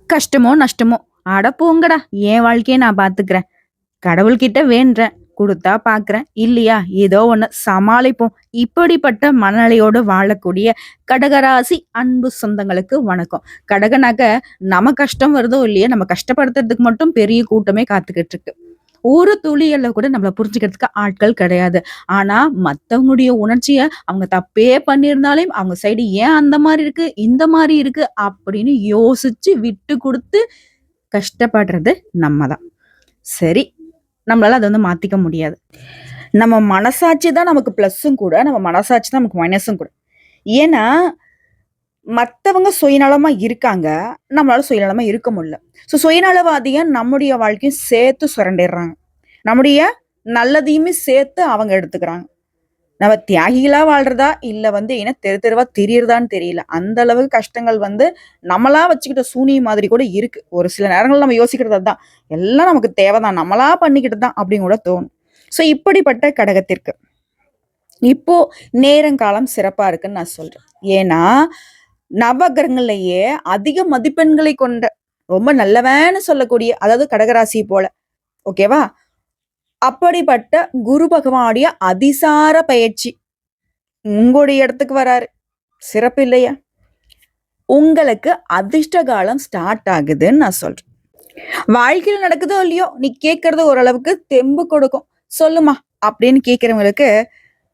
கஷ்டமோ நஷ்டமோ, அட போங்கடா என் வாழ்க்கைய நான் பாத்துக்கிறேன். கடவுள்கிட்ட வேண்டுறேன். குடுத்தா பாக்குறேன். இல்லையா ஏதோ ஒண்ணு சமாளிப்போம். இப்படிப்பட்ட மனநிலையோடு வாழக்கூடிய கடகராசி அன்பு சொந்தங்களுக்கு வணக்கம். கடகனாக்க நம்ம கஷ்டம் வருதோ இல்லையோ, நம்ம கஷ்டப்படுத்துறதுக்கு மட்டும் பெரிய கூட்டமே காத்துக்கிட்டு இருக்கு. ஒரு துளியள கூட நம்மள புரிஞ்சுக்கிறதுக்கு ஆட்கள் கிடையாது. ஆனா, மத்தவங்களுடைய உணர்ச்சிய அவங்க தப்பே பண்ணியிருந்தாலும், அவங்க சைடு ஏன் அந்த மாரி இருக்கு, இந்த மாரி இருக்கு அப்படின்னு யோசிச்சு விட்டு குடுத்து கஷ்டப்படுறது நம்ம தான். சரி, நம்மளால அத வந்து மாத்திக்க முடியாது. நம்ம மனசாட்சி தான் நமக்கு பிளஸ்ஸும் கூட, நம்ம மனசாட்சி தான் நமக்கு மைனஸும் கூட. ஏன்னா, மத்தவங்க சுயநலமா இருக்காங்க. நம்மளால சுயநலமா இருக்க முடியல. சுயநலவாதிய நம்முடைய வாழ்க்கையும் சேர்த்து சுரண்டிர்றாங்க. நம்முடைய நல்லதையுமே சேர்த்து அவங்க எடுத்துக்கிறாங்க. நம்ம தியாகிகளா வாழ்றதா, இல்ல வந்து ஏன்னா தெரு தெருவா திரியிறதான்னு தெரியல. அந்த அளவுக்கு கஷ்டங்கள் வந்து நம்மளா வச்சுக்கிட்ட சூனியம் மாதிரி கூட இருக்கு. ஒரு சில நேரங்கள்ல நம்ம யோசிக்கிறது அதான். எல்லாம் நமக்கு தேவைதான். நம்மளா பண்ணிக்கிட்டு தான் அப்படின்னு கூட தோணும். இப்படிப்பட்ட கடகத்திற்கு இப்போ நேரங்காலம் சிறப்பா இருக்குன்னு நான் சொல்றேன். ஏன்னா, நவகிரகங்கள்லயே அதிக மதிப்பெண்களை கொண்ட ரொம்ப நல்லவன்னு சொல்லக்கூடிய அதாவது கடகராசி போல. ஓகேவா? அப்படிப்பட்ட குரு பகவானுடைய அதிசார பயிற்சி உங்களுடைய இடத்துக்கு வராரு. சிறப்பு இல்லையா? உங்களுக்கு அதிர்ஷ்ட காலம் ஸ்டார்ட் ஆகுதுன்னு நான் சொல்றேன். வாழ்க்கையில நடக்குதோ இல்லையோ, நீ கேட்கறது ஓரளவுக்கு தெம்பு கொடுக்கும். "சொல்லுமா" அப்படின்னு கேட்கிறவங்களுக்கு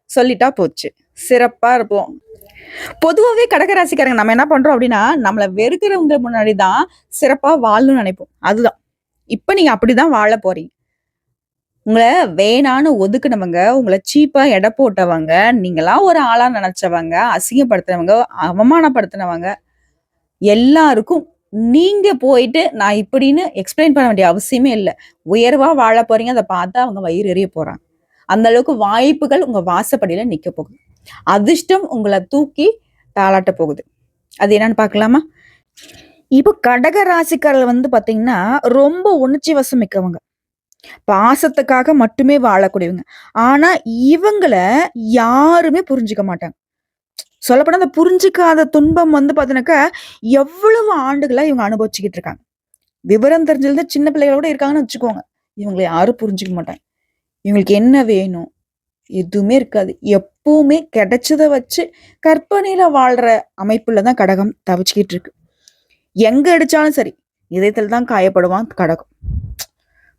சொல்லிட்டா போச்சு. சிறப்பா இருப்போம். பொதுவாவே கடகராசிக்காரங்க நம்ம என்ன பண்றோம் அப்படின்னா, நம்மள வெறுக்கிறவங்க முன்னாடி தான் சிறப்பா வாழணும்னு நினைப்போம். அதுதான். இப்ப நீங்க அப்படிதான் வாழ போறீங்க. உங்கள வேணான்னு ஒதுக்குனவங்க, உங்கள சீப்பா எடை போட்டவங்க, நீங்கலாம் ஒரு ஆளா நெனச்சவங்க, அசிங்கப்படுத்துனவங்க, அவமானப்படுத்துனவங்க, எல்லாருக்கும் நீங்க போயிட்டு நான் இப்படின்னு எக்ஸ்ப்ளைன் பண்ண வேண்டிய அவசியமே இல்ல. உயர்வா வாழ போறீங்க. அத பார்த்தா அவங்க வயிறு எரிய போறாங்க. அந்த அளவுக்கு வாய்ப்புகள் உங்க வாசப்படியில நிக்க போகுது. அதிர்ஷ்டம் உங்கள தூக்கி தாலாட்ட போகுது. அது என்னன்னு பார்க்கலாமா? இப்போ கடக ராசிக்காரர்கள் வந்து பார்த்தீங்கன்னா, ரொம்ப உணர்ச்சி வசம் மிக்கவங்க. பாசத்துக்காக மட்டுமே வாழக்கூடியவங்க. ஆனா, இவங்கள யாருமே புரிஞ்சுக்க மாட்டாங்க. சொல்லப்போனா அந்த புரிஞ்சுக்காத துன்பம் வந்து பார்த்தீனாக்கா, எவ்வளவு ஆண்டுகளா இவங்க அனுபவிச்சுக்கிட்டு இருக்காங்க. விவரம் தெரிஞ்சதுல சின்ன பிள்ளைகளோட இருக்காங்கன்னு வச்சுக்கோங்க. இவங்கள யாரும் புரிஞ்சுக்க மாட்டாங்க. இவங்களுக்கு என்ன வேணும்? எதுவுமே இருக்காது. எப்பவுமே கிடைச்சத வச்சு கற்பனையில வாழ்ற அமைப்புல தான் கடகம் தவிச்சுக்கிட்டு இருக்கு. எங்க அடிச்சாலும் சரி, இதயத்துல தான் காயப்படுவான் கடகம்.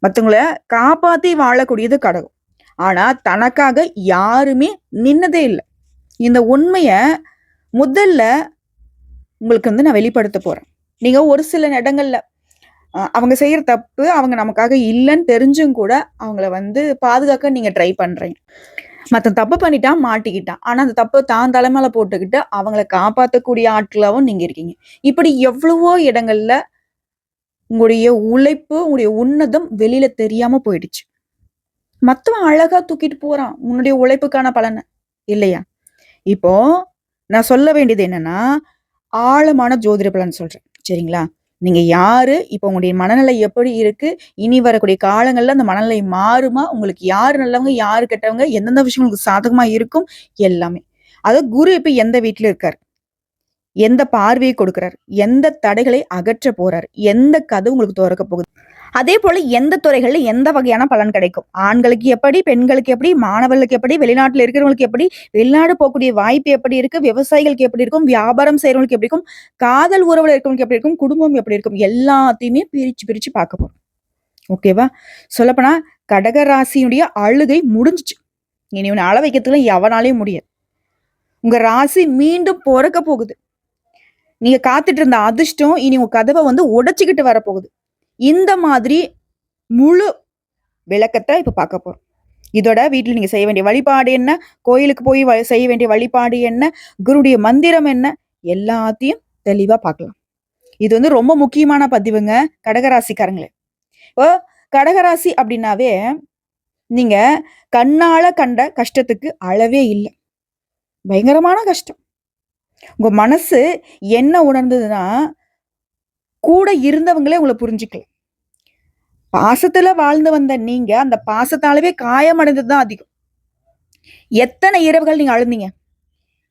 மத்தவங்கள காப்பாத்தி வாழக்கூடியது கடகம். ஆனா, தனக்காக யாருமே நின்னதே இல்ல. இந்த உண்மைய முதல்ல உங்களுக்கு வந்து நான் வெளிப்படுத்த போறேன். நீங்க ஒரு சில இடங்கள்ல அவங்க செய்யற தப்பு, அவங்க நமக்காக இல்லன்னு தெரிஞ்சும் கூட, அவங்கள வந்து பாதுகாக்க நீங்க ட்ரை பண்றீங்க. மத்தவன் தப்பு பண்ணிட்டான், மாட்டிக்கிட்டான். ஆனா, அந்த தப்ப தான் தல மேல போட்டுக்கிட்டு, அவங்கள காப்பாத்தக்கூடிய ஆட்களாவும் நீங்க இருக்கீங்க. இப்படி எவ்வளவோ இடங்கள்ல உங்களுடைய உழைப்பு, உங்களுடைய உன்னதம் வெளியில தெரியாம போயிடுச்சு. மத்தவன் அழகா தூக்கிட்டு போறான். உன்னுடைய உழைப்புக்கான பலன. இல்லையா? இப்போ நான் சொல்ல வேண்டியது என்னன்னா, ஆழமான ஜோதிட பலன் சொல்றேன். சரிங்களா? நீங்க யாரு? இப்போ உங்களுடைய மனநிலை எப்படி இருக்கு? இனி வரக்கூடிய காலங்கள்ல அந்த மனநிலை மாறுமா? உங்களுக்கு யாரு நல்லவங்க? யாரு கெட்டவங்க? எந்தெந்த விஷயம் உங்களுக்கு சாதகமா இருக்கும்? எல்லாமே. அதாவது குரு இப்ப எந்த வீட்ல இருக்காரு? எந்த பார்வையை கொடுக்கிறார்? எந்த தடைகளை அகற்ற போறார்? எந்த கதவு உங்களுக்கு தொறக்க போகுது? அதேபோல எந்த துறைகள்ல எந்த வகையான பலன் கிடைக்கும்? ஆண்களுக்கு எப்படி? பெண்களுக்கு எப்படி? மாணவர்களுக்கு எப்படி? வெளிநாட்டுல இருக்கிறவங்களுக்கு எப்படி? வெளிநாடு போகக்கூடிய வாய்ப்பு எப்படி இருக்கு? விவசாயிகளுக்கு எப்படி இருக்கும்? வியாபாரம் செய்றவங்களுக்கு எப்படி இருக்கும்? காதல் உறவுல இருக்கிறவங்களுக்கு எப்படி இருக்கும்? குடும்பம் எப்படி இருக்கும்? எல்லாத்தையுமே பிரிச்சு, பிரிச்சு பார்க்க போறோம். ஓகேவா? சொல்லப்போனா கடக ராசியினுடைய அழுகை முடிஞ்சுச்சு. இனி உன்ன அழ வைக்கிறதுக்குலாம் எவனாலயும் முடியாது. உங்க ராசி மீண்டும் பொறக்க போகுது. நீங்க காத்துட்டு இருந்த அதிர்ஷ்டம் இனி உங்க கதவ வந்து உடைச்சுக்கிட்டு வரப்போகுது. இந்த மாதிரி முழு விளக்கத்த இப்ப பார்க்க போறோம். இதோட வீட்ல நீங்க செய்ய வேண்டிய வழிபாடு என்ன? கோயிலுக்கு போய் செய்ய வேண்டிய வழிபாடு என்ன? குருவுடைய மந்திரம் என்ன? எல்லாத்தையும் தெளிவா பார்க்கலாம். இது வந்து ரொம்ப முக்கியமான பதிவுங்க, கடகராசிக்காரங்களே. இப்போ கடகராசி அப்டின்னாவே, நீங்க கண்ணால கண்ட கஷ்டத்துக்கு அளவே இல்ல. பயங்கரமான கஷ்டம். உங்க மனசு என்ன உணர்ந்ததுன்னா, கூட இருந்தவங்களே உங்கள புரிஞ்சுக்கல. பாசத்துல வாழ்ந்து வந்த நீங்க, அந்த பாசத்தாலவே காயமடைந்தது தான் அதிகம். எத்தன இரவுகள் நீங்க அழுந்தீங்க?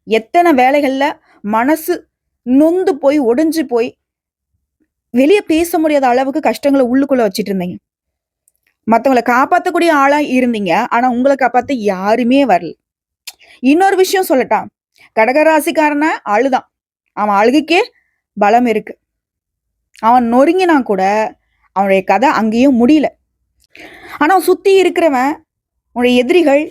எத்தன வேலைகள்ல மனசு நொந்து போய், ஒடிஞ்சு போய், வெளியே பேச முடியாத அளவுக்கு கஷ்டங்களை உள்ளுக்குள்ள வச்சிட்டு இருந்தீங்க. மத்தவங்கள காப்பாத்தக்கூடிய ஆளா இருந்தீங்க. ஆனா உங்கள காப்பாத்த யாருமே வரல. இன்னொரு விஷயம் சொல்லட்டா? கடகராசிக்காரன அழுதான். அவன் அழுகைக்கே பலம் இருக்கு. அவன் நொறுங்கினா கூட அவனுடைய கதை அங்கேயும் முடியல. ஆனா சுத்தி இருக்கிறவன், உன்னுடைய எதிரிகள்,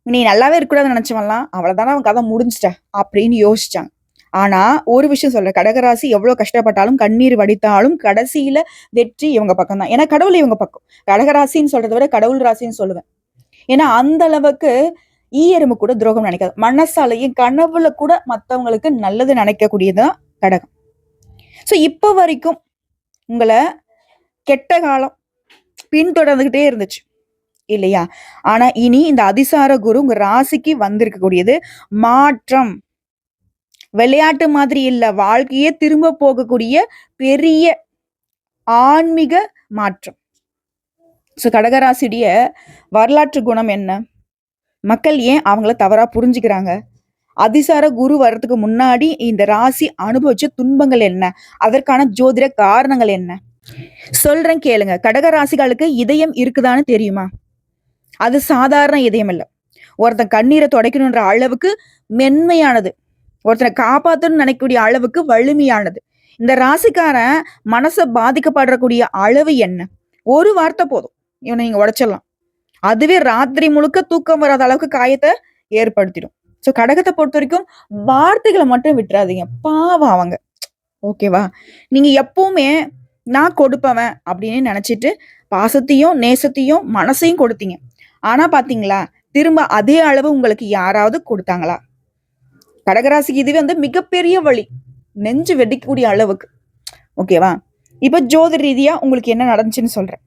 நீ நல்லாவே இருக்கக்கூடாதுன்னு நினைச்சவன்லாம் அவ்வளவுதானே அவன் கதை முடிஞ்சுட்டா அப்படின்னு யோசிச்சான். ஆனா ஒரு விஷயம் சொல்றேன், கடகராசி எவ்வளவு கஷ்டப்பட்டாலும் கண்ணீர் வடித்தாலும் கடைசியில வெற்றி இவங்க பக்கம் தான். ஏன்னா கடவுள் இவங்க பக்கம். கடகராசின்னு சொல்றதை விட கடவுள் ராசின்னு சொல்லுவேன். ஏன்னா அந்த அளவுக்கு ஈயரும்பு கூட துரோகம் நினைக்காது. மனசாலையும் கனவுல கூட மத்தவங்களுக்கு நல்லது நினைக்கக்கூடியதுதான் கடகம். சோ இப்ப வரைக்கும் உங்களை கெட்ட காலம் பின்தொடர்ந்துகிட்டே இருந்துச்சு இல்லையா? ஆனா இனி இந்த அதிசார குரு உங்க ராசிக்கு வந்திருக்கக்கூடியது மாற்றம். விளையாட்டு மாதிரி இல்ல, வாழ்க்கையே திரும்ப போகக்கூடிய பெரிய ஆன்மீக மாற்றம். சோ கடகராசியுடைய வரலாற்று குணம் என்ன? மக்கள் ஏன் அவங்கள தவறா புரிஞ்சுக்கிறாங்க? அதிசார குரு வர்றதுக்கு முன்னாடி இந்த ராசி அனுபவிச்ச துன்பங்கள் என்ன? அதற்கான ஜோதிட காரணங்கள் என்ன? சொல்றேன் கேளுங்க. கடக ராசிகளுக்கு இதயம் இருக்குதான்னு தெரியுமா? அது சாதாரண இதயம் இல்ல. ஒருத்தன் கண்ணீரை துடைக்கணுன்ற அளவுக்கு மென்மையானது. ஒருத்தனை காப்பாத்தணும்னு நினைக்கக்கூடிய அளவுக்கு வலிமையானது. இந்த ராசிக்காரன் மனச பாதிக்கப்படுறக்கூடிய அளவு என்ன? ஒரு வார்த்தை போதும், இவனை நீங்க உடைச்சிடலாம். அதுவே ராத்திரி முழுக்க தூக்கம் வராத அளவுக்கு காயத்தை ஏற்படுத்திடும். சோ கடகத்தை பொறுத்த வரைக்கும் வார்த்தைகளை மட்டும் விட்டுறாதீங்க, பாவம் அவங்க. ஓகேவா? நீங்க எப்பவுமே நான் கொடுப்பவன் அப்படின்னு நினைச்சிட்டு பாசத்தையும் நேசத்தையும் மனசையும் கொடுத்தீங்க. ஆனா பாத்தீங்களா, திரும்ப அதே அளவு உங்களுக்கு யாராவது கொடுத்தாங்களா? கடகராசிக்கு இதுவே வந்து மிகப்பெரிய வழி, நெஞ்சு வெடிக்கக்கூடிய அளவுக்கு. ஓகேவா? இப்ப ஜோதிட ரீதியா உங்களுக்கு என்ன நடந்துச்சுன்னு சொல்றேன்.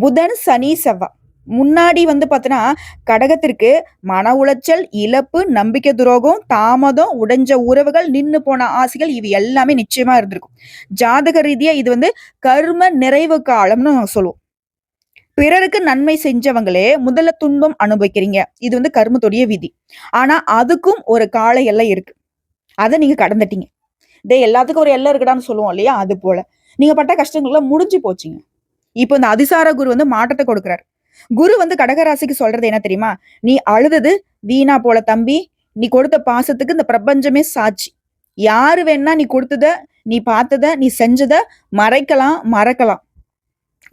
புதன் சனி செவ்வாய் முன்னாடி வந்து பாத்தீங்கன்னா கடகத்திற்கு மன உளைச்சல், இழப்பு, நம்பிக்கை துரோகம், தாமதம், உடைஞ்ச உறவுகள், நின்னு போன ஆசைகள், இவை எல்லாமே நிச்சயமா இருந்திருக்கும். ஜாதக ரீதியா இது வந்து கர்ம நிறைவு காலம்னு சொல்லுவோம். பிறருக்கு நன்மை செஞ்சவங்களே முதல்ல துன்பம் அனுபவிக்கிறீங்க. இது வந்து கர்மத்துடைய விதி. ஆனா அதுக்கும் ஒரு கால எல்லை இருக்கு. அதை நீங்க கடந்துட்டீங்க. எல்லாத்துக்கும் ஒரு எல்லை இருக்குடான்னு சொல்லுவோம் இல்லையா? அது போல நீங்க பட்ட கஷ்டங்கள்லாம் முடிஞ்சு போச்சுங்க. இப்போ இந்த அதிசார குரு வந்து மாற்றத்தை கொடுக்குறாரு. குரு வந்து கடகராசிக்கு சொல்றது என்ன தெரியுமா? நீ அழுதது வீணா போல தம்பி. நீ கொடுத்த பாசத்துக்கு இந்த பிரபஞ்சமே சாட்சி. யாரு வேணா நீ கொடுத்தத, நீ பார்த்தத, நீ செஞ்சத மறைக்கலாம், மறக்கலாம்.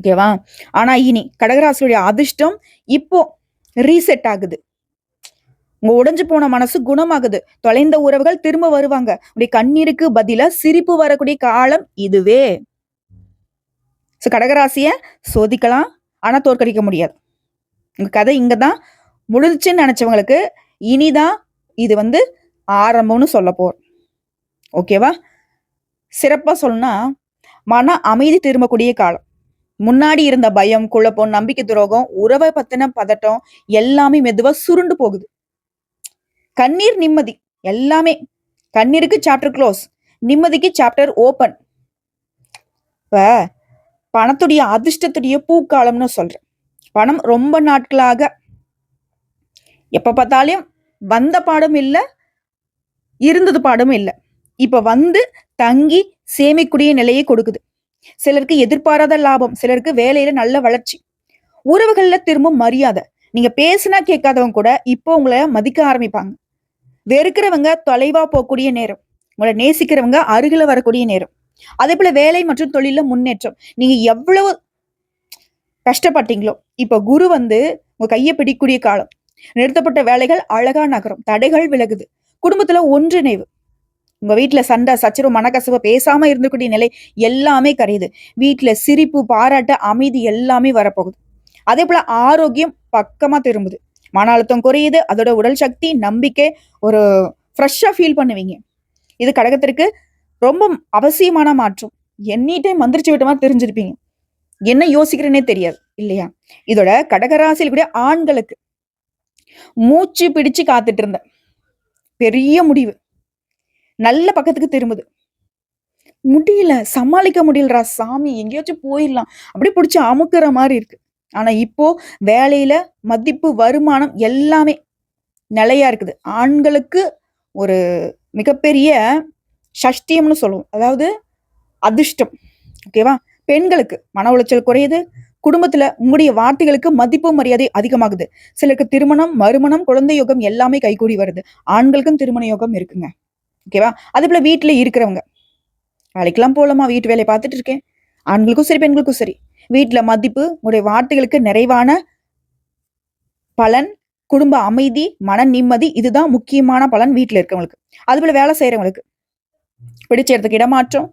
ஓகேவா? ஆனா இனி கடகராசியுடைய அதிர்ஷ்டம் இப்போ ரீசெட் ஆகுது. உங்க உடைஞ்சு போன மனசு குணமாகுது. தொலைந்த உறவுகள் திரும்ப வருவாங்க. உடைய கண்ணீருக்கு பதிலா சிரிப்பு வரக்கூடிய காலம் இதுவே. கடகராசிய சோதிக்கலாம், ஆனா தோற்கடிக்க முடியாது. உங்க கதை இங்கதான் முடிஞ்சுன்னு நினைச்சவங்களுக்கு இனிதான் இது வந்து ஆரம்பம்னு சொல்ல போறோம். ஓகேவா? சிறப்பா சொல்லணும்னா மன அமைதி திரும்பக்கூடிய காலம். முன்னாடி இருந்த பயம், குழப்பம், நம்பிக்கை துரோகம், உறவை பத்தின பதட்டம் எல்லாமே மெதுவா சுருண்டு போகுது. கண்ணீர், நிம்மதி எல்லாமே. கண்ணீருக்கு சாப்டர் க்ளோஸ், நிம்மதிக்கு சாப்டர் ஓபன். இப்ப பணத்துடைய அதிர்ஷ்டத்துடைய பூக்காலம்னு சொல்றேன். பணம் ரொம்ப நாட்களாக எப்ப பார்த்தாலும் வந்த பாடும் இல்லை, இருந்தது பாடும் இல்லை. இப்ப வந்து தங்கி சேமிக்கூடிய நிலையை கொடுக்குது. சிலருக்கு எதிர்பாராத லாபம், சிலருக்கு வேலையில நல்ல வளர்ச்சி, உறவுகள்ல திரும்ப மரியாதை. நீங்க பேசினா கேட்காதவங்க கூட இப்போ உங்களை மதிக்க ஆரம்பிப்பாங்க. வெறுக்கிறவங்க தொலைவா போகக்கூடிய நேரம், உங்களை நேசிக்கிறவங்க அருகில வரக்கூடிய நேரம். அதே போல வேலை மற்றும் தொழில முன்னேற்றம். நீங்க எவ்வளவு கஷ்டப்பட்டீங்களோ இப்ப குரு வந்து உங்க கையை பிடிக்கூடிய காலம். நிறுத்தப்பட்ட வேலைகள் அழகா நகரும், தடைகள் விலகுது, குடும்பத்துல ஒன்றிணைவு. உங்க வீட்டுல சண்டை சச்சரவு மனக்கசவு பேசாம இருந்தக்கூடிய நிலை எல்லாமே கரையுது. வீட்டுல சிரிப்பு, பாராட்டு, அமைதி எல்லாமே வரப்போகுது. அதே போல ஆரோக்கியம் பக்கமா திரும்புது. மன அழுத்தம் குறையுது. அதோட உடல் சக்தி, நம்பிக்கை, ஒரு ஃப்ரெஷ்ஷா ஃபீல் பண்ணுவீங்க. இது கடகத்திற்கு ரொம்ப அவசியமான மாற்றம். எனி டைம் மந்திரிச்சு விட்ட மாதிரி தெரிஞ்சிருப்பீங்க. என்ன யோசிக்கிறேன்னே தெரியாது இல்லையா? இதோட கடகராசியில் கூட ஆண்களுக்கு மூச்சு பிடிச்சு காத்துட்டு இருந்த பெரிய முடிவு நல்ல பக்கத்துக்கு திரும்புது. முடியல, சமாளிக்க முடியலரா சாமி, எங்கேயாச்சும் போயிடலாம் அப்படி பிடிச்சி அமுக்குற மாதிரி இருக்கு. ஆனா இப்போ வேலையில மதிப்பு, வருமானம் எல்லாமே நிலையா இருக்குது. ஆண்களுக்கு ஒரு மிகப்பெரிய சஷ்டியம்னு சொல்லுவோம், அதாவது அதிர்ஷ்டம். ஓகேவா? பெண்களுக்கு மன உளைச்சல் குறையுது. குடும்பத்துல உங்களுடைய வார்த்தைகளுக்கு மதிப்பு மரியாதை அதிகமாகுது. சிலருக்கு திருமணம், மறுமணம், குழந்தை யோகம் எல்லாமே கைகூடி வருது. ஆண்களுக்கும் திருமண யோகம் இருக்குங்க. ஓகேவா? அதேபோல வீட்ல இருக்கிறவங்க, வேலைக்கெல்லாம் போலமா, வீட்டு வேலைய பார்த்துட்டு இருக்கேன். ஆண்களுக்கும் சரி, பெண்களுக்கும் சரி. வீட்ல மதிப்பு, உங்களுடைய வார்த்தைகளுக்கு நிறைவான பலன், குடும்ப அமைதி, மன நிம்மதி, இதுதான் முக்கியமான பலன் வீட்ல இருக்கவங்களுக்கு. அதுபோல வேலை செய்றவங்களுக்கு பிடிச்ச இடத்துக்கு இடமாற்றம்,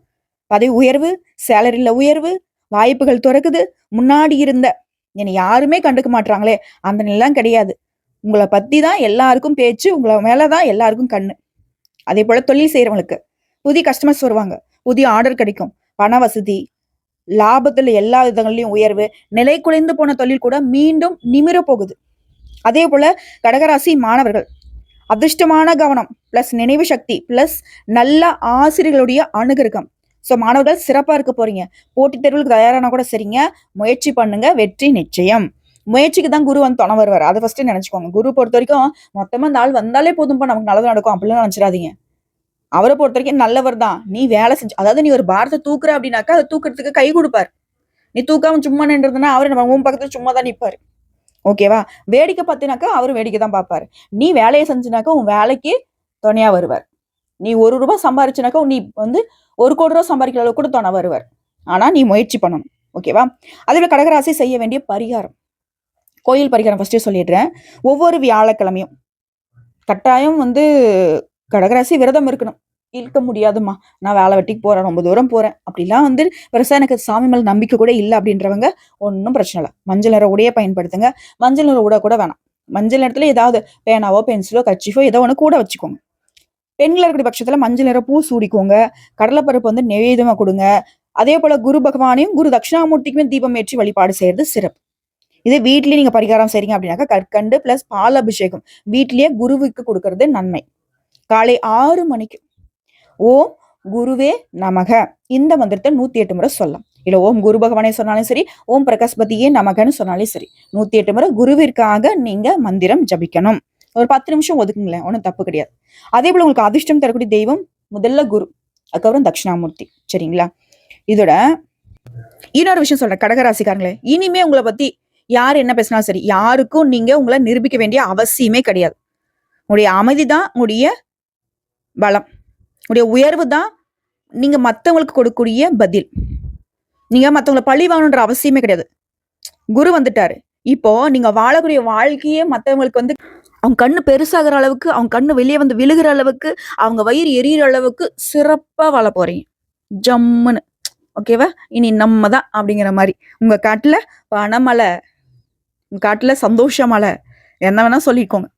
பதவி உயர்வு, சேலரில உயர்வு, வாய்ப்புகள் தொறக்குது. முன்னாடி இருந்த என்னை யாருமே கண்டுக்க மாட்றாங்களே, அந்த நிலைலாம் கிடையாது. உங்கள பத்தி தான் எல்லாருக்கும் பேச்சு, உங்கள மேல தான் எல்லாருக்கும் கண்ணு. அதேபோல தொழில் செய்றவங்களுக்கு புதிய கஸ்டமர்ஸ் வருவாங்க. புதிய ஆர்டர் கிடைக்கும். பண வசதி, லாபத்துல எல்லா விதங்கள்லயும் உயர்வு, நிலை குலைந்து போன தொழில் கூட மீண்டும் நிமிர போகுது. அதேபோல கடகராசி மாணவர்கள் அதிர்ஷ்டமான கவனம் பிளஸ் நினைவு சக்தி பிளஸ் நல்ல ஆசிரியர்களுடைய அனுகிரகம். ஸோ மாணவர்கள் சிறப்பா இருக்க போறீங்க. போட்டித் தேர்வுகளுக்கு தயாரானா கூட சரிங்க. முயற்சி பண்ணுங்க, வெற்றி நிச்சயம். முயற்சிக்கு தான் குரு வந்து துணை வருவார். அதை ஃபர்ஸ்ட் நினைச்சுக்கோங்க. குரு பொறுத்த வரைக்கும் மொத்தமா இந்த ஆள் வந்தாலே போதும்பா நமக்கு நல்லது நடக்கும் அப்படிலாம் நினைச்சிடாதீங்க. அவரை பொறுத்த வரைக்கும் நல்லவர் தான். நீ வேலை செஞ்சு, அதாவது நீ ஒரு பாரத்தை தூக்குற அப்படின்னாக்கா அதை தூக்குறதுக்கு கை கொடுப்பார். நீ தூக்காம சும்மா நின்றதுன்னா அவரு நம்ம உன் பக்கத்துல சும்மா தான் நிற்பாரு. ஓகேவா? வேடிக்கை பார்த்தினாக்கா அவரும் வேடிக்கை தான் பார்ப்பாரு. நீ வேலையை செஞ்சினாக்கா உன் வேலைக்கு துணையா வருவார். நீ ₹1 சம்பாரிச்சினாக்கா நீ வந்து ₹1,00,00,000 சம்பாதிக்கிற அளவுக்கு கூட துணை வருவார். ஆனா நீ முயற்சி பண்ணணும். ஓகேவா? அதுல கடகராசி செய்ய வேண்டிய பரிகாரம், கோயில் பரிகாரம் ஃபர்ஸ்டே சொல்லிடுறேன். ஒவ்வொரு வியாழக்கிழமையும் கட்டாயம் வந்து கடகராசி விரதம் இருக்கணும். இருக்க முடியாதுமா, நான் வேலை வெட்டிக்கு போறேன், ரொம்ப தூரம் போறேன், அப்படிலாம் வந்து பெருசா எனக்கு சாமி மேல நம்பிக்கை கூட இல்லை அப்படின்றவங்க ஒன்றும் பிரச்சனை இல்லை. மஞ்சள் நிற உடைய பயன்படுத்துங்க. மஞ்சள் நிற உடை கூட வேணாம். மஞ்சள் நிறத்துல ஏதாவது பேனாவோ பென்சிலோ கர்ச்சீஃபோ ஏதோ ஒன்று கூட வச்சுக்கோங்க. பெண்கள் இருக்கிற பட்சத்துல மஞ்சள் நிற பூ சூடிக்கோங்க. கடலைப்பருப்பு வந்து நெவேதமா கொடுங்க. அதே போல குரு பகவானையும் குரு தட்சிணாமூர்த்திக்குமே தீபம் ஏற்றி வழிபாடு செய்யறது சிறப்பு. இதே வீட்லயே நீங்க பரிகாரம் செய்றீங்க அப்படின்னாக்கா கற்கண்டு பிளஸ் பால் அபிஷேகம் வீட்லயே குருவுக்கு கொடுக்கறது நன்மை. காலை 6 மணிக்கு ஓம் குருவே நமக இந்த மந்திரத்தை 108 முறை சொல்லலாம். இல்ல ஓம் குரு பகவானே சொன்னாலும் சரி, ஓம் பிரகாஷ்பதியே நமகன்னு சொன்னாலும் சரி, 108 முறை குருவிற்காக நீங்க மந்திரம் ஜபிக்கணும். ஒரு 10 நிமிஷம் ஒதுக்குங்களேன், ஒன்றும் தப்பு கிடையாது. அதே போல உங்களுக்கு அதிர்ஷ்டம் தரக்கூடிய தெய்வம் முதல்ல குரு, அதுக்கப்புறம் தட்சிணாமூர்த்தி. சரிங்களா? இதோட இன்னொரு விஷயம் சொல்றேன் கடகராசிக்காரங்களே, இனிமே உங்களை பத்தி யார் என்ன பேசினாலும் சரி, யாருக்கும் நீங்க உங்களை நிரூபிக்க வேண்டிய அவசியமே கிடையாது. உங்களுடைய அமைதி தான் உங்களுடைய பலம். உங்களுடைய உயர்வு தான் நீங்க மத்தவங்களுக்கு கொடுக்கக்கூடிய பதில். நீங்க மத்தவங்களை பழி வாங்கணுன்ற அவசியமே கிடையாது. குரு வந்துட்டாரு. இப்போ நீங்க வாழக்கூடிய வாழ்க்கையே மத்தவங்களுக்கு வந்து அவங்க கண்ணு பெருசாகிற அளவுக்கு, அவங்க கண்ணு வெளியே வந்து விழுகிற அளவுக்கு, அவங்க வயிறு எரியிற அளவுக்கு சிறப்பா வாழ போறீங்க. ஜம்முன்னு. ஓகேவா? இனி நம்ம தான் அப்படிங்கிற மாதிரி. உங்க காட்டுல பணமழை, உங்க காட்டுல சந்தோஷமழை, என்ன வேணா சொல்லிக்கோங்க.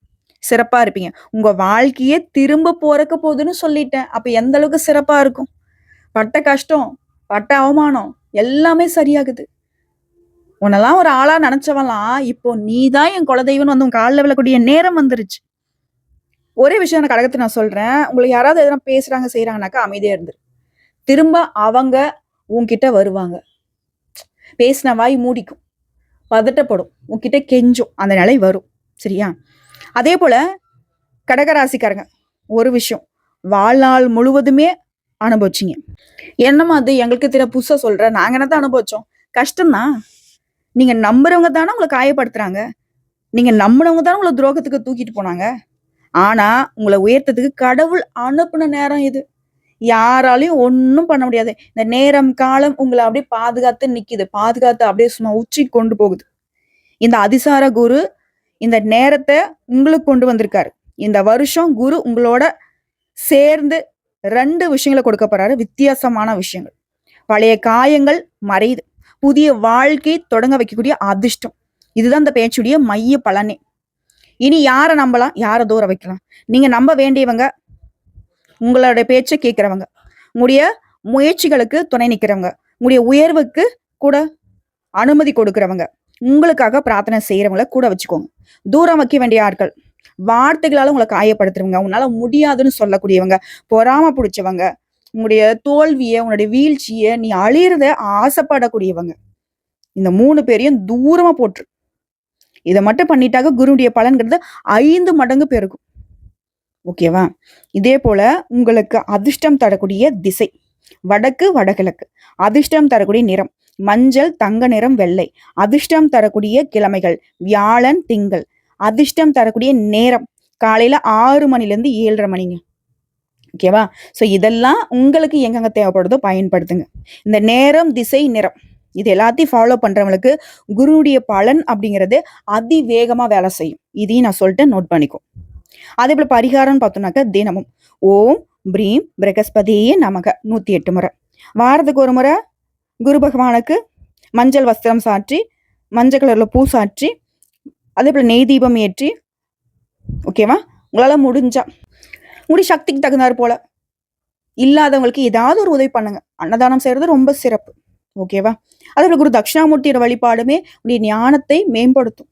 சிறப்பா இருப்பீங்க. உங்க வாழ்க்கையே திரும்ப போறக்க போகுதுன்னு சொல்லிட்டேன். அப்ப எந்த அளவுக்கு சிறப்பா இருக்கும்? பட்ட கஷ்டம், பட்ட அவமானம் எல்லாமே சரியாகுது. உன்னெல்லாம் ஒரு ஆளா நினைச்சவெல்லாம் இப்போ நீதான் என் குலதெய்வம்னு வந்து உன் காலில் விழக்கூடிய நேரம் வந்துருச்சு. ஒரே விஷயம் நான் கடகத்தை நான் சொல்றேன். உங்களுக்கு யாராவது எதனா பேசுறாங்க செய்யறாங்கனாக்கா அமைதியா இருந்துரு. திரும்ப அவங்க உன்கிட்ட வருவாங்க. பேசின வாய் மூடிக்கும், பதட்டப்படும், உன்கிட்ட கெஞ்சும், அந்த நிலை வரும். சரியா? அதே போல கடகராசிக்காரங்க ஒரு விஷயம் வாழ்நாள் முழுவதுமே அனுபவிச்சிங்க. என்னமா அது எங்களுக்கு தெரிய புதுசா சொல்ற, நாங்க என்னதான் அனுபவிச்சோம்? கஷ்டம்தான். நீங்க நம்புறவங்க தானே உங்களை காயப்படுத்துறாங்க. நீங்க நம்பினவங்க தானே உங்களை துரோகத்துக்கு தூக்கிட்டு போனாங்க. ஆனா உங்களை உயர்த்ததுக்கு கடவுள் அனுப்புன நேரம் இது. யாராலையும் ஒன்னும் பண்ண முடியாது. இந்த நேரம் காலம் உங்களை அப்படியே பாதுகாத்து நிக்குது. பாதுகாத்து அப்படியே சும்மா உச்சி கொண்டு போகுது. இந்த அதிசார குரு இந்த நேரத்தை உங்களுக்கு கொண்டு வந்திருக்காரு. இந்த வருஷம் குரு உங்களோட சேர்ந்து 2 விஷயங்களை கொடுக்க போறாரு. வித்தியாசமான விஷயங்கள். பழைய காயங்கள் மறையுது. புதிய வாழ்க்கை தொடங்க வைக்கக்கூடிய அதிர்ஷ்டம். இதுதான் இந்த பேச்சுடைய மைய பலனே. இனி யாரை நம்பலாம், யாரை தூர வைக்கலாம்? நீங்க நம்ப வேண்டியவங்க, உங்களுடைய பேச்சை கேட்கிறவங்க, உங்களுடைய முயற்சிகளுக்கு துணை நிற்கிறவங்க, உங்களுடைய உயர்வுக்கு கூட அனுமதி கொடுக்கிறவங்க, உங்களுக்காக பிரார்த்தனை செய்யறவங்கள கூட வச்சுக்கோங்க. தூரம் வைக்க வேண்டிய ஆட்கள், வார்த்தைகளால உங்களை காயப்படுத்துறவங்க, உன்னால முடியாதுன்னு சொல்லக்கூடியவங்க, பொறாம பிடிச்சவங்க, உங்களுடைய தோல்விய, உன்னுடைய வீழ்ச்சிய, நீ அழியறத ஆசைப்படக்கூடியவங்க, இந்த 3 பேரையும் தூரமா போட்டுரு. இதை மட்டும் பண்ணிட்டாக குருடைய பலன்கிறது 5 மடங்கு பெருகும். ஓகேவா? இதே போல உங்களுக்கு அதிர்ஷ்டம் தரக்கூடிய திசை, வடக்கு வடகிழக்கு. அதிர்ஷ்டம் தரக்கூடிய நிறம் மஞ்சள், தங்க நிறம், வெள்ளை. அதிர்ஷ்டம் தரக்கூடிய கிழமைகள் வியாழன், திங்கள். அதிர்ஷ்டம் தரக்கூடிய நேரம் காலையில 6 மணிலேருந்து 7:30 மணிங்க. ஓகேவா? ஸோ இதெல்லாம் உங்களுக்கு எங்கெங்க தேவைப்படுதோ பயன்படுத்துங்க. இந்த நேரம், திசை, நிறம் இது எல்லாத்தையும் ஃபாலோ பண்றவங்களுக்கு குருவுடைய பலன் அப்படிங்கிறது அதிவேகமா வேலை செய்யும். இதையும் நான் சொல்லிட்டு நோட் பண்ணிக்கோ. அதே போல பரிகாரம்னு பார்த்தோம்னாக்க தினமும் ஓம் பிரீம் பிரகஸ்பதியே நமக 108 முறை. வாரத்துக்கு ஒரு முறை குரு பகவானுக்கு மஞ்சள் வஸ்திரம் சாற்றி, மஞ்சள் கலர்ல பூ சாற்றி, அதே போல நெய் தீபம் ஏற்றி, ஓகேவா? உங்களால முடிஞ்சா உங்களுடைய சக்திக்கு தகுந்தாறு போல இல்லாதவங்களுக்கு ஏதாவது ஒரு உதவி பண்ணுங்க. அன்னதானம் செய்யறது ரொம்ப சிறப்பு. ஓகேவா? அதே போல குரு தட்சிணாமூர்த்தியோட வழிபாடுமே உடைய ஞானத்தை மேம்படுத்தும்.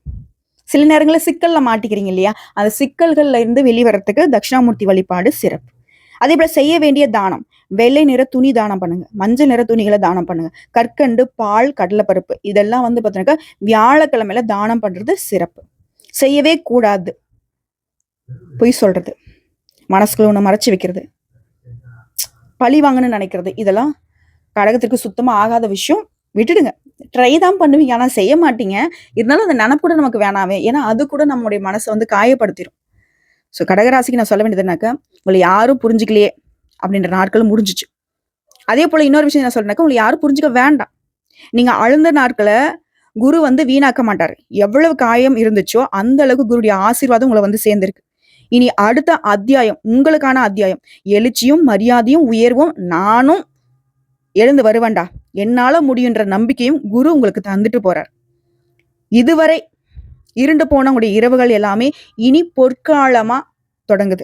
சில நேரங்களில் சிக்கல்ல மாட்டிக்கிறீங்க இல்லையா? அந்த சிக்கல்கள்ல இருந்து வெளிவரத்துக்கு தட்சிணாமூர்த்தி வழிபாடு சிறப்பு. அதே போல செய்ய வேண்டிய தானம் வெள்ளை நிற துணி தானம் பண்ணுங்க, மஞ்சள் நிற துணிகளை தானம் பண்ணுங்க, கற்கண்டு, பால், கடலைப்பருப்பு இதெல்லாம் பார்த்தீங்கன்னா வியாழக்கிழமையில தானம் பண்றது சிறப்பு. செய்யவே கூடாது பொய் சொல்றது, மனசுக்குள்ள ஒண்ணு மறைச்சு வைக்கிறது, பழி வாங்கணும்னு நினைக்கிறது, இதெல்லாம் கடகத்திற்கு சுத்தமா ஆகாத விஷயம். விட்டுடுங்க. ட்ரை தான் பண்ணுவீங்க, ஆனா செய்ய மாட்டீங்க. இருந்தாலும் அந்த நினைப்பு கூட நமக்கு வேணாமே. ஏன்னா அது கூட நம்மளுடைய மனசை காயப்படுத்திடும். ஸோ கடகராசிக்கு நான் சொல்ல வேண்டியதுனாக்கா, உங்களை யாரும் புரிஞ்சுக்கலையே அப்படின்ற நாட்களும் முடிஞ்சிச்சு. அதே போல இன்னொரு விஷயம் நான் சொல்றேனாக்கா, உங்களை யாரும் புரிஞ்சுக்க வேண்டாம். நீங்க அழுந்த நாட்களை குரு வீணாக்க மாட்டாரு. எவ்வளவு காயம் இருந்துச்சோ அந்த அளவுக்கு குருடைய ஆசீர்வாதம் உங்களை சேர்ந்திருக்கு. இனி அடுத்த அத்தியாயம் உங்களுக்கான அத்தியாயம். எழுச்சியும் மரியாதையும் உயர்வும் நானும் எழுந்து வருவேன்டா, என்னால முடியுன்ற நம்பிக்கையும் குரு உங்களுக்கு தந்துட்டு போறார். இதுவரை இருண்டு போன உங்களுடைய இரவுகள் எல்லாமே இனி பொற்காலமா தொடங்குது.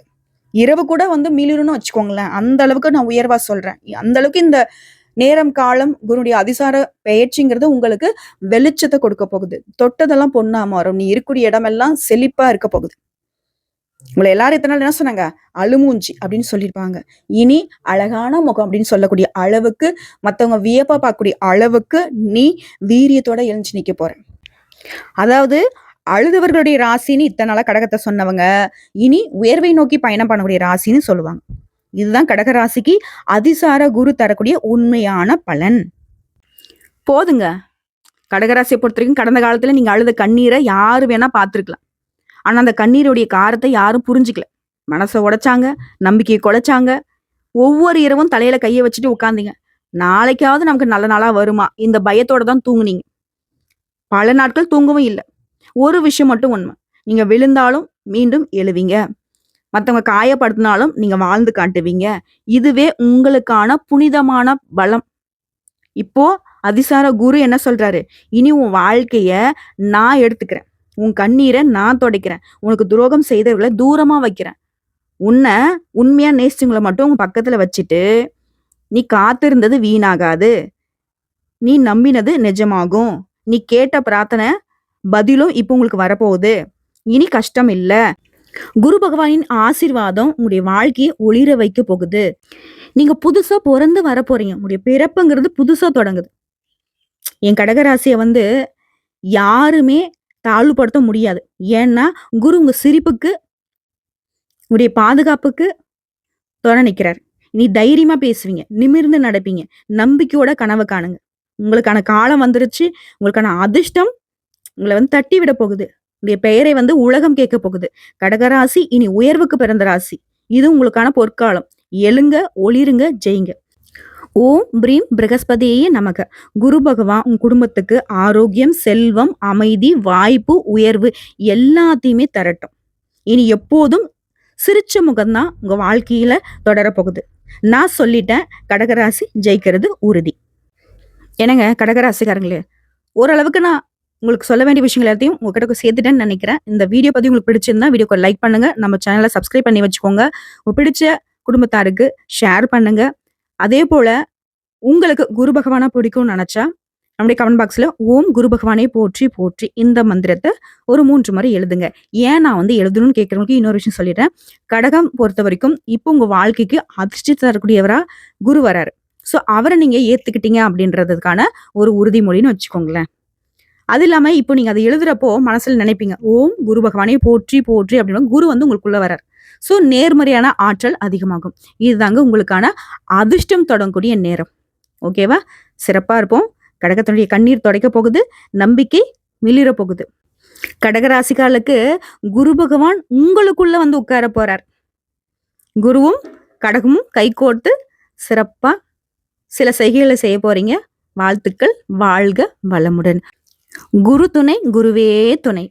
இரவு கூட மீளிருன்னு வச்சுக்கோங்களேன். அந்த அளவுக்கு நான் உயர்வா சொல்றேன். அந்த அளவுக்கு இந்த நேரம் காலம் குருடைய அதிசார பெயர்ச்சிங்கிறது உங்களுக்கு வெளிச்சத்தை கொடுக்க போகுது. தொட்டதெல்லாம் பொண்ணா மாறும். நீ இருக்கக்கூடிய இடமெல்லாம் செழிப்பா இருக்க போகுது. உங்களை எல்லாரும் இத்தனை நாள் என்ன சொன்னாங்க? அழுமூஞ்சி அப்படின்னு சொல்லியிருப்பாங்க. இனி அழகான முகம் அப்படின்னு சொல்லக்கூடிய அளவுக்கு, மற்றவங்க வியப்பா பார்க்கக்கூடிய அளவுக்கு நீ வீரியத்தோட எழுந்து நிக்க போற. அதாவது அழுதவர்களுடைய ராசின்னு இத்தனை நாளா கடகத்தை சொன்னவங்க இனி உயர்வை நோக்கி பயணம் பண்ணக்கூடிய ராசின்னு சொல்லுவாங்க. இதுதான் கடக ராசிக்கு அதிசார குரு தரக்கூடிய உண்மையான பலன். போதுங்க. கடகராசியை பொறுத்த வரைக்கும் கடந்த காலத்துல நீங்க அழுத கண்ணீரை யாரு வேணா பார்த்திருக்கலாம். ஆனா அந்த கண்ணீருடைய காரத்தை யாரும் புரிஞ்சுக்கல. மனசை உடைச்சாங்க, நம்பிக்கையை குலைச்சாங்க. ஒவ்வொரு இரவும் தலையில கையை வச்சுட்டு உட்காந்தீங்க. நாளைக்காவது நமக்கு நல்ல நாளா வருமா இந்த பயத்தோட தான் தூங்குனீங்க. பல நாட்கள் தூங்கவும் இல்லை. ஒரு விஷயம் மட்டும் உண்மை, நீங்க விழுந்தாலும் மீண்டும் எழுவீங்க. மற்றவங்க காயப்படுத்தினாலும் நீங்க வாழ்ந்து காட்டுவீங்க. இதுவே உங்களுக்கான புனிதமான பலம். இப்போ அதிசார குரு என்ன சொல்றாரு? இனி உன் வாழ்க்கைய நான் எடுத்துக்கிறேன், உன் கண்ணீரை நான் துடைக்கிறேன், உனக்கு துரோகம் செய்தவர்களை தூரமா வைக்கிறேன், உன்னை உண்மையா நேசிச்சவங்களை மட்டும் உங்க பக்கத்துல வச்சுட்டு நீ காத்திருந்தது வீணாகாது, நீ நம்பினது நிஜமாகும், நீ கேட்ட பிரார்த்தனை பதிலும் இப்போ உங்களுக்கு வரப்போகுது, இனி கஷ்டம் இல்ல. குரு பகவானின் ஆசீர்வாதம் உங்களுடைய வாழ்க்கையை ஒளிர வைக்க போகுது. நீங்க புதுசா பிறந்து வர போறீங்க. உங்களுடைய பிறப்புங்கிறது புதுசா தொடங்குது. என் கடகராசியை யாருமே தாழ்வுபடுத்த முடியாது. ஏன்னா குரு உங்க சிரிப்புக்கு, உங்களுடைய பாதுகாப்புக்கு துணை நிற்கிறார். நீ தைரியமா பேசுவீங்க, நிமிர்ந்து நடப்பீங்க, நம்பிக்கையோட கனவு காணுங்க. உங்களுக்கான காலம் வந்துருச்சு. உங்களுக்கான அதிர்ஷ்டம் உங்களை தட்டி விட போகுது. உங்களுடைய பெயரை உலகம் கேட்க போகுது. கடகராசி இனி உயர்வுக்கு பிறந்த ராசி. இது உங்களுக்கான பொற்காலம். எழுங்க, ஒளிருங்க, ஜெயிங்க. ஓம் பிரீம் பிரகஸ்பதியே நமக. குரு பகவான் உங்க குடும்பத்துக்கு ஆரோக்கியம், செல்வம், அமைதி, வாய்ப்பு, உயர்வு எல்லாத்தையுமே தரட்டும். இனி எப்போதும் சிரிச்ச முகம்தான் உங்க வாழ்க்கையில தொடரப்போகுது. நான் சொல்லிட்டேன், கடகராசி ஜெயிக்கிறது உறுதி. என்னங்க கடகராசிக்காரங்களே, ஓரளவுக்கு நான் உங்களுக்கு சொல்ல வேண்டிய விஷயங்கள் எல்லாத்தையும் உங்ககிட்ட சேர்த்துட்டேன்னு நினைக்கிறேன். இந்த வீடியோ பத்தி உங்களுக்கு பிடிச்சிருந்தா வீடியோக்கு லைக் பண்ணுங்க, நம்ம சேனலை சப்ஸ்கிரைப் பண்ணி வச்சுக்கோங்க, உங்களுக்கு பிடிச்ச குடும்பத்தாருக்கு ஷேர் பண்ணுங்க. அதே போல உங்களுக்கு குரு பகவானா பிடிக்கும்னு நினைச்சா நம்முடைய கமெண்ட் பாக்ஸ்ல ஓம் குரு பகவானே போற்றி போற்றி இந்த மந்திரத்தை ஒரு 3 முறை எழுதுங்க. ஏன் நான் எழுதணும்னு கேட்கறவங்களுக்கு இன்னொரு விஷயம் சொல்லிடுறேன். கடகம் பொறுத்த வரைக்கும் இப்போ உங்க வாழ்க்கைக்கு அதிர்ஷ்டி தரக்கூடியவரா குரு வராரு. ஸோ அவரை நீங்க ஏத்துக்கிட்டீங்க அப்படின்றதுக்கான ஒரு உறுதிமொழின்னு வச்சுக்கோங்களேன். அது இல்லாம இப்போ நீங்க அதை எழுதுறப்போ மனசுல நினைப்பீங்க, ஓம் குரு பகவானே போற்றி போற்றி அப்படின்னு குரு உங்களுக்குள்ள வரார். ஸோ நேர்மறையான ஆற்றல் அதிகமாகும். இதுதாங்க உங்களுக்கான அதிர்ஷ்டம் தொடங்கக்கூடிய நேரம். ஓகேவா? சிறப்பா இருப்போம். கடகத்தினுடைய கண்ணீர் துடைக்க போகுது. நம்பிக்கை மிளிர போகுது. கடகராசிக்காரர்களுக்கு குரு பகவான் உங்களுக்குள்ள வந்து உட்கார போறார். குருவும் கடகமும் கைகோர்த்து சிறப்பா சில செய்கைகளை செய்ய போறீங்க. வாழ்த்துக்கள். வாழ்க வளமுடன். குரு துணை, குருவே துணை.